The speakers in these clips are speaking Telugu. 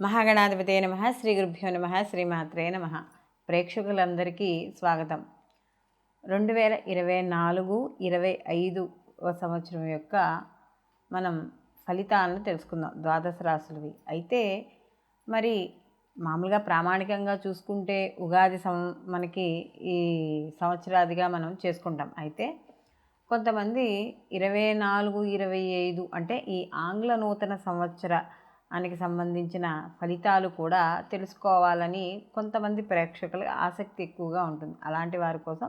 మహాగణాధిపతే నమః. శ్రీ గురుభ్యో నమః. శ్రీమాత్రే నమః. ప్రేక్షకులందరికీ స్వాగతం. 2024-25 సంవత్సరం యొక్క మనం ఫలితాలను తెలుసుకుందాం. ద్వాదశ రాశులవి అయితే మరి మామూలుగా ప్రామాణికంగా చూసుకుంటే ఉగాది మనకి ఈ సంవత్సరాదిగా మనం చేసుకుంటాం. అయితే కొంతమంది 24-25 అంటే ఈ ఆంగ్ల నూతన సంవత్సరానికి సంబంధించిన ఫలితాలు కూడా తెలుసుకోవాలని కొంతమంది ప్రేక్షకులకు ఆసక్తి ఎక్కువగా ఉంటుంది. అలాంటి వారి కోసం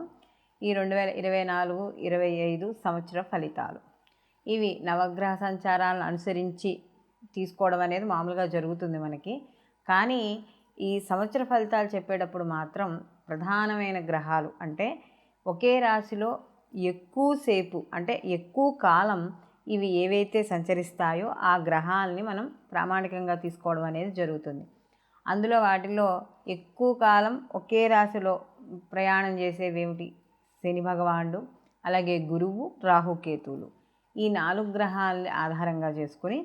ఈ 2024-25 సంవత్సర ఫలితాలు ఇవి నవగ్రహ సంచారాలను అనుసరించి తీసుకోవడం అనేది మామూలుగా జరుగుతుంది మనకి. కానీ ఈ సంవత్సర ఫలితాలు చెప్పేటప్పుడు మాత్రం ప్రధానమైన గ్రహాలు అంటే ఒకే రాశిలో ఎక్కువసేపు అంటే ఎక్కువ కాలం ఇవి ఏవైతే సంచరిస్తాయో ఆ గ్రహాలని మనం ప్రామాణికంగా తీసుకోవడం అనేది జరుగుతుంది. అందులో వాటిలో ఎక్కువ కాలం ఒకే రాశిలో ప్రయాణం చేసేవి ఏమిటి? శని భగవానుడు, అలాగే గురువు, రాహుకేతువులు. ఈ 4 గ్రహాలని ఆధారంగా చేసుకుని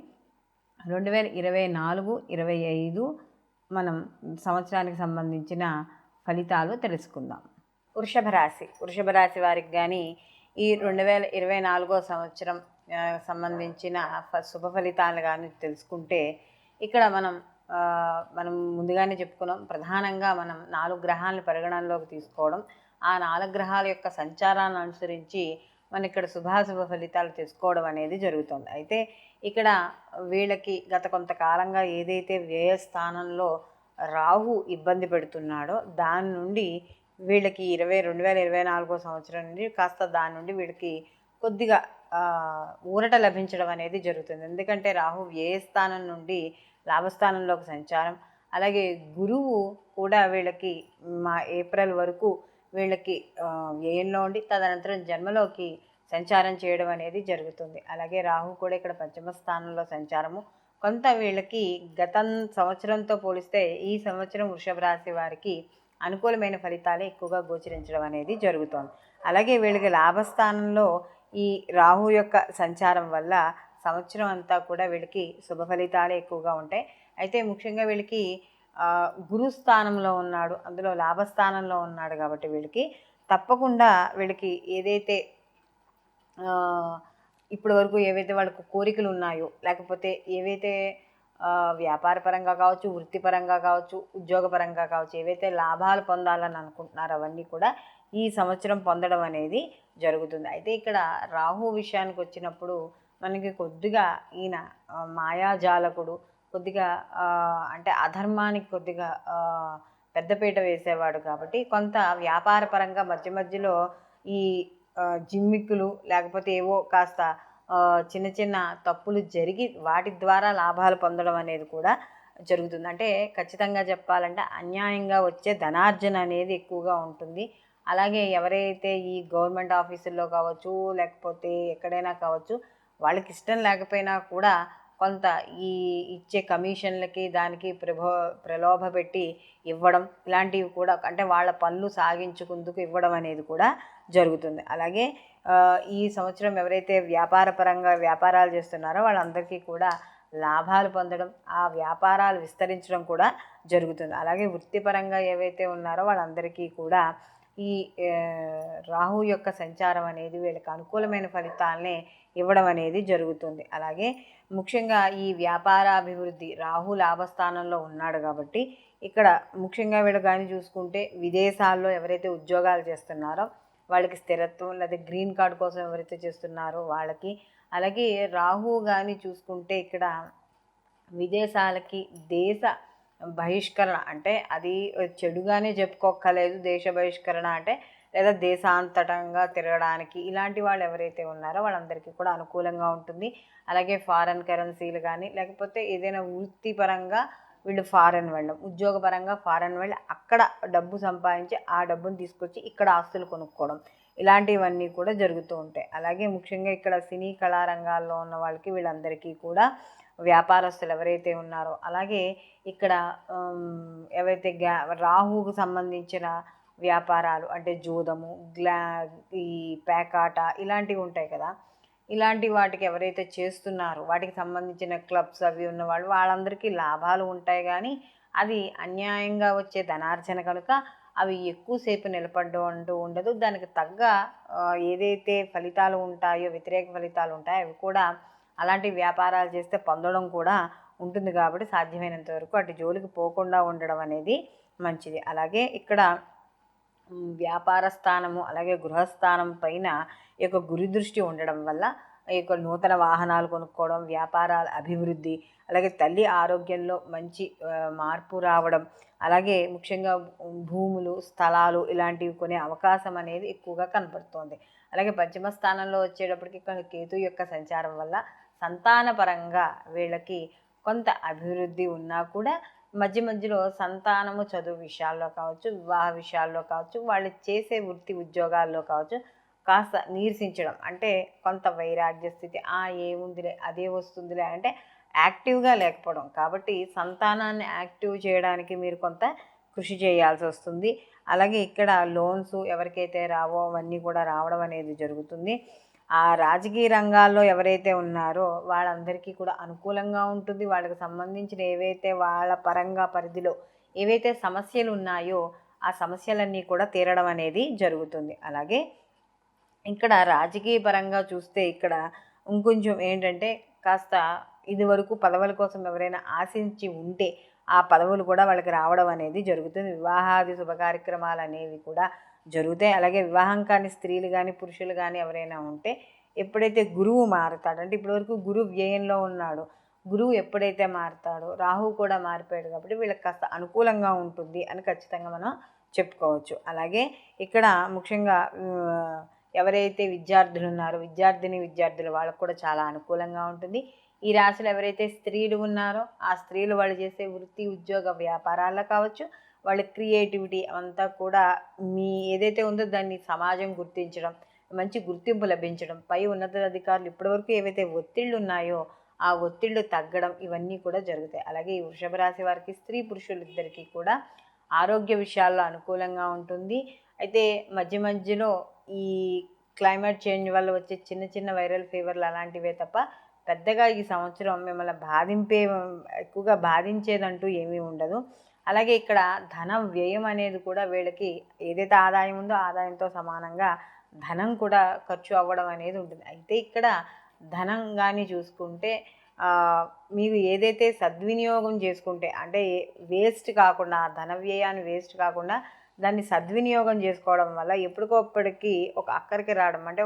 2024-25 మనం సంవత్సరానికి సంబంధించిన ఫలితాలు తెలుసుకుందాం. వృషభ రాశి వారికి కానీ ఈ 2024 సంవత్సరం సంబంధించిన శుభ ఫలితాలు కానీ తెలుసుకుంటే ఇక్కడ మనం ముందుగానే చెప్పుకున్నాం. ప్రధానంగా మనం 4 గ్రహాలను పరిగణనలోకి తీసుకోవడం, ఆ 4 గ్రహాల యొక్క సంచారాలను అనుసరించి మనం ఇక్కడ శుభాశుభ ఫలితాలు తెలుసుకోవడం అనేది జరుగుతుంది. అయితే ఇక్కడ వీళ్ళకి గత కొంతకాలంగా ఏదైతే వ్యయ స్థానంలో రాహు ఇబ్బంది పెడుతున్నాడో దాని నుండి వీళ్ళకి 2024 సంవత్సరం నుండి కాస్త దాని నుండి వీళ్ళకి కొద్దిగా ఊరట లభించడం అనేది జరుగుతుంది. ఎందుకంటే రాహు వ్యయస్థానం నుండి లాభస్థానంలోకి సంచారం, అలాగే గురువు కూడా వీళ్ళకి ఏప్రిల్ వరకు వీళ్ళకి వ్యయంలో ఉండి తదనంతరం జన్మలోకి సంచారం చేయడం అనేది జరుగుతుంది. అలాగే రాహు కూడా ఇక్కడ పంచమ స్థానంలో సంచారము కొంత వీళ్ళకి గత సంవత్సరంతో పోలిస్తే ఈ సంవత్సరం వృషభ రాశి వారికి అనుకూలమైన ఫలితాలే ఎక్కువగా గోచరించడం అనేది జరుగుతోంది. అలాగే వీళ్ళకి లాభస్థానంలో ఈ రాహు యొక్క సంచారం వల్ల సంవత్సరం అంతా కూడా వీళ్ళకి శుభ ఫలితాలే ఎక్కువగా ఉంటాయి. అయితే ముఖ్యంగా వీళ్ళకి గురుస్థానంలో ఉన్నాడు, అందులో లాభస్థానంలో ఉన్నాడు కాబట్టి వీళ్ళకి తప్పకుండా వీళ్ళకి ఏదైతే ఇప్పటి వరకు ఏవైతే వాళ్ళకు కోరికలు ఉన్నాయో, లేకపోతే ఏవైతే వ్యాపారపరంగా కావచ్చు, వృత్తిపరంగా కావచ్చు, ఉద్యోగపరంగా కావచ్చు, ఏవైతే లాభాలు పొందాలని అనుకుంటున్నారో అవన్నీ కూడా ఈ సంవత్సరం పొందడం అనేది జరుగుతుంది. అయితే ఇక్కడ రాహు విషయానికి వచ్చినప్పుడు మనకి కొద్దిగా ఈయన మాయాజాలకుడు, కొద్దిగా అంటే అధర్మానికి కొద్దిగా పెద్దపీట వేసేవాడు కాబట్టి కొంత వ్యాపారపరంగా మధ్య మధ్యలో ఈ జిమ్మిక్కులు లేకపోతే ఏవో కాస్త చిన్న చిన్న తప్పులు జరిగి వాటి ద్వారా లాభాలు పొందడం అనేది కూడా జరుగుతుంది. అంటే ఖచ్చితంగా చెప్పాలంటే అన్యాయంగా వచ్చే ధనార్జన అనేది ఎక్కువగా ఉంటుంది. అలాగే ఎవరైతే ఈ గవర్నమెంట్ ఆఫీసుల్లో కావచ్చు, లేకపోతే ఎక్కడైనా కావచ్చు, వాళ్ళకి ఇష్టం లేకపోయినా కూడా కొంత ఈ ఇచ్చే కమిషన్లకి దానికి ప్రలోభ పెట్టి ఇవ్వడం ఇలాంటివి కూడా అంటే వాళ్ళ పనులు సాగించుకుందుకు ఇవ్వడం అనేది కూడా జరుగుతుంది. అలాగే ఈ సంవత్సరం ఎవరైతే వ్యాపారపరంగా వ్యాపారాలు చేస్తున్నారో వాళ్ళందరికీ కూడా లాభాలు పొందడం, ఆ వ్యాపారాలు విస్తరించడం కూడా జరుగుతుంది. అలాగే వృత్తిపరంగా ఏవైతే ఉన్నారో వాళ్ళందరికీ కూడా ఈ రాహు యొక్క సంచారం అనేది వీళ్ళకి అనుకూలమైన ఫలితాలనే ఇవ్వడం అనేది జరుగుతుంది. అలాగే ముఖ్యంగా ఈ వ్యాపారాభివృద్ధి రాహు లాభస్థానంలో ఉన్నాడు కాబట్టి ఇక్కడ ముఖ్యంగా వీళ్ళు కానీ చూసుకుంటే విదేశాల్లో ఎవరైతే ఉద్యోగాలు చేస్తున్నారో వాళ్ళకి స్థిరత్వం, లేదా గ్రీన్ కార్డు కోసం ఎవరైతే చేస్తున్నారో వాళ్ళకి, అలాగే రాహు కానీ చూసుకుంటే ఇక్కడ విదేశాలకి దేశ బహిష్కరణ అంటే అది చెడుగానే చెప్పుకోక్కర్లేదు. దేశ బహిష్కరణ అంటే లేదా దేశాంతటంగా తిరగడానికి ఇలాంటి వాళ్ళు ఎవరైతే ఉన్నారో వాళ్ళందరికీ కూడా అనుకూలంగా ఉంటుంది. అలాగే ఫారెన్ కరెన్సీలు కానీ లేకపోతే ఏదైనా వృత్తిపరంగా వీళ్ళు ఫారెన్ వెళ్ళడం, ఉద్యోగపరంగా ఫారెన్ వెళ్ళి అక్కడ డబ్బు సంపాదించి ఆ డబ్బును తీసుకొచ్చి ఇక్కడ ఆస్తులు కొనుక్కోవడం ఇలాంటివన్నీ కూడా జరుగుతూ ఉంటాయి. అలాగే ముఖ్యంగా ఇక్కడ సినీ కళారంగాల్లో ఉన్న వాళ్ళకి వీళ్ళందరికీ కూడా వ్యాపారస్తులు ఎవరైతే ఉన్నారో, అలాగే ఇక్కడ ఎవరైతే రాహువుకు సంబంధించిన వ్యాపారాలు అంటే జూదము, ఈ పేకాట ఇలాంటివి ఉంటాయి కదా, ఇలాంటి వాటికి ఎవరైతే చేస్తున్నారో వాటికి సంబంధించిన క్లబ్స్ అవి ఉన్నవాళ్ళు వాళ్ళందరికీ లాభాలు ఉంటాయి. కానీ అది అన్యాయంగా వచ్చే ధనార్జన కనుక అవి ఎక్కువసేపు నిలబడడం అంటూ ఉండదు. దానికి తగ్గ ఏదైతే ఫలితాలు ఉంటాయో, వ్యతిరేక ఫలితాలు ఉంటాయో అవి కూడా అలాంటి వ్యాపారాలు చేస్తే పొందడం కూడా ఉంటుంది. కాబట్టి సాధ్యమైనంత వరకు అటు జోలికి పోకుండా ఉండడం అనేది మంచిది. అలాగే ఇక్కడ వ్యాపార స్థానము అలాగే గృహస్థానం పైన ఈ యొక్క గురి దృష్టి ఉండడం వల్ల ఈ యొక్క నూతన వాహనాలు కొనుక్కోవడం, వ్యాపారాల అభివృద్ధి, అలాగే తల్లి ఆరోగ్యంలో మంచి మార్పు రావడం, అలాగే ముఖ్యంగా భూములు, స్థలాలు ఇలాంటివి కొనే అవకాశం అనేది ఎక్కువగా కనపడుతోంది. అలాగే పంచమ స్థానంలో వచ్చేటప్పటికి కేతు యొక్క సంచారం వల్ల సంతానపరంగా వీళ్ళకి కొంత అభివృద్ధి ఉన్నా కూడా మధ్య మధ్యలో సంతానము చదువు విషయాల్లో కావచ్చు, వివాహ విషయాల్లో కావచ్చు, వాళ్ళు చేసే వృత్తి ఉద్యోగాల్లో కావచ్చు కాస్త నీరసించడం, అంటే కొంత వైరాగ్య స్థితి, ఏముందిలే అదే వస్తుందిలే అంటే యాక్టివ్గా లేకపోవడం. కాబట్టి సంతానాన్ని యాక్టివ్ చేయడానికి మీరు కొంత కృషి చేయాల్సి వస్తుంది. అలాగే ఇక్కడ లోన్స్ ఎవరికైతే రావో అవన్నీ కూడా రావడం అనేది జరుగుతుంది. ఆ రాజకీయ రంగాల్లో ఎవరైతే ఉన్నారో వాళ్ళందరికీ కూడా అనుకూలంగా ఉంటుంది. వాళ్ళకి సంబంధించిన ఏవైతే వాళ్ళ పరంగా పరిధిలో ఏవైతే సమస్యలు ఉన్నాయో ఆ సమస్యలన్నీ కూడా తీరడం అనేది జరుగుతుంది. అలాగే ఇక్కడ రాజకీయ పరంగా చూస్తే ఇక్కడ ఇంకొంచెం ఏంటంటే కాస్త ఇదివరకు పదవుల కోసం ఎవరైనా ఆశించి ఉంటే ఆ పదవులు కూడా వాళ్ళకి రావడం అనేది జరుగుతుంది. వివాహాది శుభ కార్యక్రమాలు అనేవి కూడా జరుగుతాయి. అలాగే వివాహం కాని స్త్రీలు కానీ పురుషులు కానీ ఎవరైనా ఉంటే ఎప్పుడైతే గురువు మారుతాడు, అంటే ఇప్పటివరకు గురువు వ్యయంలో ఉన్నాడు, గురువు ఎప్పుడైతే మారుతాడో రాహు కూడా మారిపోయాడు కాబట్టి వీళ్ళకి కాస్త అనుకూలంగా ఉంటుంది అని ఖచ్చితంగా మనం చెప్పుకోవచ్చు. అలాగే ఇక్కడ ముఖ్యంగా ఎవరైతే విద్యార్థులు ఉన్నారో విద్యార్థులు వాళ్ళకు కూడా చాలా అనుకూలంగా ఉంటుంది. ఈ రాశిలో ఎవరైతే స్త్రీలు ఉన్నారో ఆ స్త్రీలు వాళ్ళు చేసే వృత్తి ఉద్యోగ వ్యాపారాల్లో కావచ్చు, వాళ్ళ క్రియేటివిటీ అంతా కూడా మీ ఏదైతే ఉందో దాన్ని సమాజం గుర్తించడం, మంచి గుర్తింపు లభించడం, పై ఉన్నతాధికారులు ఇప్పటివరకు ఏవైతే ఒత్తిళ్ళు ఉన్నాయో ఆ ఒత్తిళ్ళు తగ్గడం ఇవన్నీ కూడా జరుగుతాయి. అలాగే ఈ వృషభ రాశి వారికి స్త్రీ పురుషులిద్దరికీ కూడా ఆరోగ్య విషయాల్లో అనుకూలంగా ఉంటుంది. అయితే మధ్య మధ్యలో ఈ క్లైమేట్ చేంజ్ వల్ల వచ్చే చిన్న చిన్న వైరల్ ఫీవర్లు అలాంటివే తప్ప పెద్దగా ఈ సంవత్సరం మిమ్మల్ని ఎక్కువగా బాధించేదంటూ ఏమీ ఉండదు. అలాగే ఇక్కడ ధన వ్యయం అనేది కూడా వీళ్ళకి ఏదైతే ఆదాయం ఉందో ఆదాయంతో సమానంగా ధనం కూడా ఖర్చు అవ్వడం అనేది ఉంటుంది. అయితే ఇక్కడ ధనం కానీ చూసుకుంటే మీరు ఏదైతే సద్వినియోగం చేసుకుంటే అంటే వేస్ట్ కాకుండా ధన వ్యయాన్ని వేస్ట్ కాకుండా దాన్ని సద్వినియోగం చేసుకోవడం వల్ల ఎప్పటికప్పటికి ఒక అక్కడికి రావడం, అంటే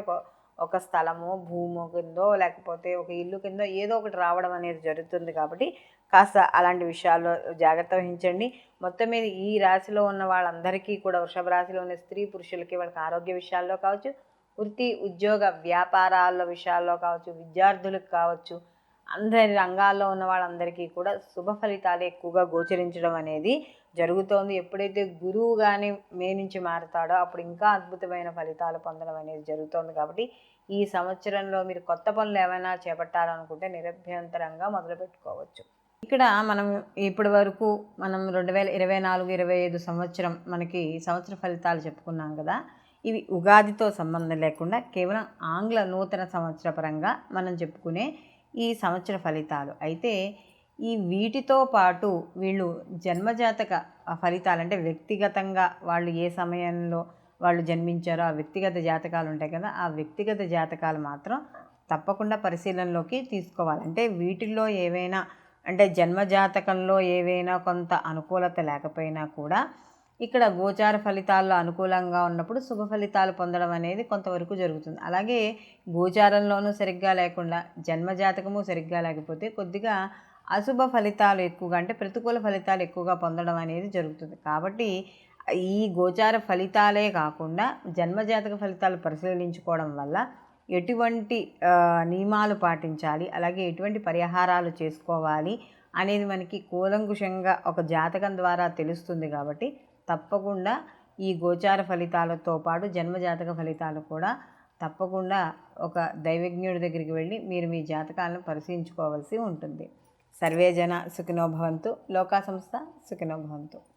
ఒక స్థలమో భూమో కిందో లేకపోతే ఒక ఇల్లు కిందో ఏదో ఒకటి రావడం అనేది జరుగుతుంది. కాబట్టి కాస్త అలాంటి విషయాల్లో జాగ్రత్త వహించండి. మొత్తం మీద ఈ రాశిలో ఉన్న వాళ్ళందరికీ కూడా వృషభ రాశిలో ఉన్న స్త్రీ పురుషులకి వాళ్ళకి ఆరోగ్య విషయాల్లో కావచ్చు, వృత్తి ఉద్యోగ వ్యాపారాల విషయాల్లో కావచ్చు, విద్యార్థులకు కావచ్చు, అందరి రంగాల్లో ఉన్న వాళ్ళందరికీ కూడా శుభ ఫలితాలు ఎక్కువగా గోచరించడం అనేది జరుగుతోంది. ఎప్పుడైతే గురువు కానీ మే నుంచి మారుతాడో అప్పుడు ఇంకా అద్భుతమైన ఫలితాలు పొందడం అనేది జరుగుతోంది. కాబట్టి ఈ సంవత్సరంలో మీరు కొత్త పనులు ఏమైనా చేపట్టాలనుకుంటే నిరభ్యంతరంగా మొదలు పెట్టుకోవచ్చు. ఇక్కడ మనం ఇప్పటి వరకు 2024-25 సంవత్సరం మనకి సంవత్సర ఫలితాలు చెప్పుకున్నాం కదా. ఇవి ఉగాదితో సంబంధం లేకుండా కేవలం ఆంగ్ల నూతన సంవత్సర పరంగా మనం చెప్పుకునే ఈ సంవత్సర ఫలితాలు. అయితే ఈ వీటితో పాటు వీళ్ళు జన్మజాతక ఫలితాలు, అంటే వ్యక్తిగతంగా వాళ్ళు ఏ సమయంలో వాళ్ళు జన్మించారో ఆ వ్యక్తిగత జాతకాలు ఉంటాయి కదా, ఆ వ్యక్తిగత జాతకాలు మాత్రం తప్పకుండా పరిశీలనలోకి తీసుకోవాలి. అంటే వీటిల్లో ఏవైనా, అంటే జన్మజాతకంలో ఏవైనా కొంత అనుకూలత లేకపోయినా కూడా ఇక్కడ గోచార ఫలితాల్లో అనుకూలంగా ఉన్నప్పుడు శుభ ఫలితాలు పొందడం అనేది కొంతవరకు జరుగుతుంది. అలాగే గోచారంలోనూ సరిగ్గా లేకుండా జన్మజాతకము సరిగ్గా లేకపోతే కొద్దిగా అశుభ ఫలితాలు ఎక్కువగా, అంటే ప్రతికూల ఫలితాలు ఎక్కువగా పొందడం అనేది జరుగుతుంది. కాబట్టి ఈ గోచార ఫలితాలే కాకుండా జన్మజాతక ఫలితాలు పరిశీలించుకోవడం వల్ల ఎటువంటి నియమాలు పాటించాలి, అలాగే ఎటువంటి పరిహారాలు చేసుకోవాలి అనేది మనకి కూలంకుషంగా ఒక జాతకం ద్వారా తెలుస్తుంది. కాబట్టి తప్పకుండా ఈ గోచార ఫలితాలతో పాటు జన్మజాతక ఫలితాలు కూడా తప్పకుండా ఒక దైవజ్ఞుడి దగ్గరికి వెళ్ళి మీరు మీ జాతకాలను పరిశీలించుకోవాల్సి ఉంటుంది. సర్వే జన సుఖినో భవంతు. లోకా సంస్థ సుఖినో భవంతు.